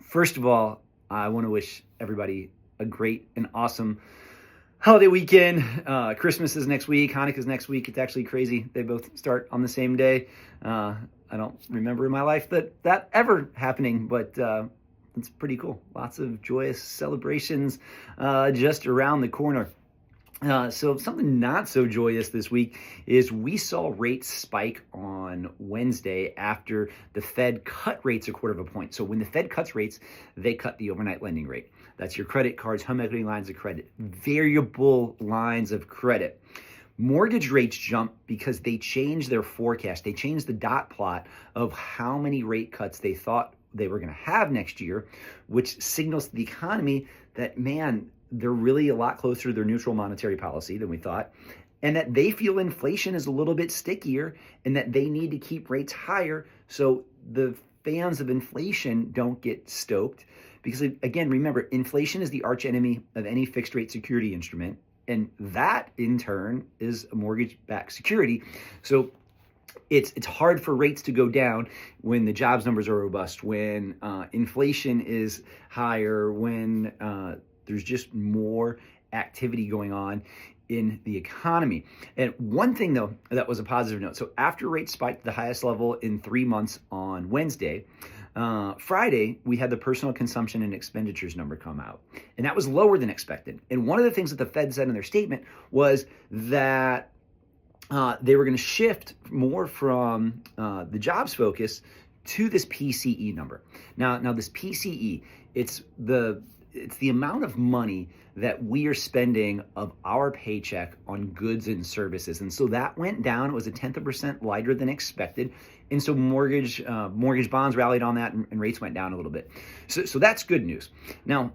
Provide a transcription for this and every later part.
First of all, I want to wish everybody a great and awesome holiday weekend. Christmas is next week. Hanukkah is next week. It's actually crazy. They both start on the same day. I don't remember in my life that ever happening, but it's pretty cool. Lots of joyous celebrations just around the corner. So something not so joyous this week is we saw rates spike on Wednesday after the Fed cut rates a quarter of a point. So when the Fed cuts rates, they cut the overnight lending rate. That's your credit cards, home equity lines of credit, variable lines of credit. Mortgage rates jump because they changed their forecast. They changed the dot plot of how many rate cuts they thought they were going to have next year, which signals to the economy that, man, they're really a lot closer to their neutral monetary policy than we thought, and that they feel inflation is a little bit stickier and that they need to keep rates higher so the fans of inflation don't get stoked. Because, again, remember, inflation is the arch enemy of any fixed rate security instrument, and that, in turn, is a mortgage-backed security. So it's hard for rates to go down when the jobs numbers are robust, when inflation is higher, when there's just more activity going on in the economy. And one thing, though, that was a positive note. So after rates spiked to the highest level in 3 months on Wednesday, Friday, we had the personal consumption and expenditures number come out. And that was lower than expected. And one of the things that the Fed said in their statement was that they were going to shift more from the jobs focus to this PCE number. Now this PCE, it's the amount of money that we are spending of our paycheck on goods and services. And so that went down. It was 0.1% lighter than expected. And so mortgage bonds rallied on that and rates went down a little bit. So that's good news. Now,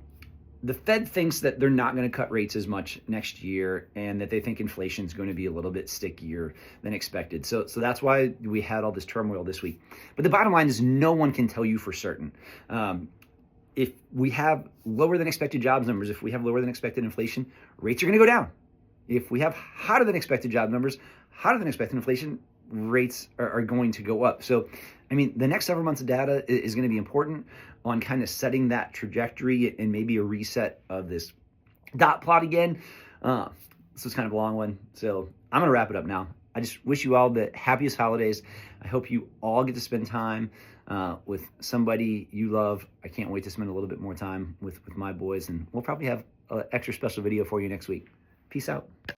the Fed thinks that they're not going to cut rates as much next year and that they think inflation is going to be a little bit stickier than expected. So that's why we had all this turmoil this week. But the bottom line is no one can tell you for certain. If we have lower than expected jobs numbers, if we have lower than expected inflation, rates are going to go down. If we have hotter than expected job numbers, hotter than expected inflation, rates are going to go up. So, I mean, the next several months of data is going to be important on kind of setting that trajectory and maybe a reset of this dot plot again. This was kind of a long one, so I'm going to wrap it up now. I just wish you all the happiest holidays. I hope you all get to spend time with somebody you love. I can't wait to spend a little bit more time with my boys, and we'll probably have an extra special video for you next week. Peace out.